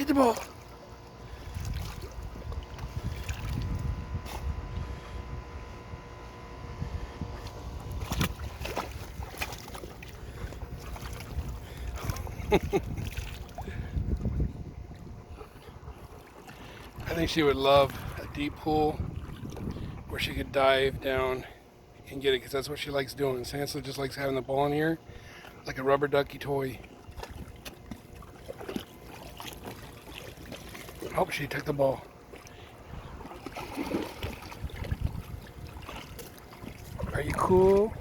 Get the ball. I think she would love a deep pool where she could dive down and get it, because that's what she likes doing. Sansa just likes having the ball in here like a rubber ducky toy. Oh, she took the ball. Are you cool?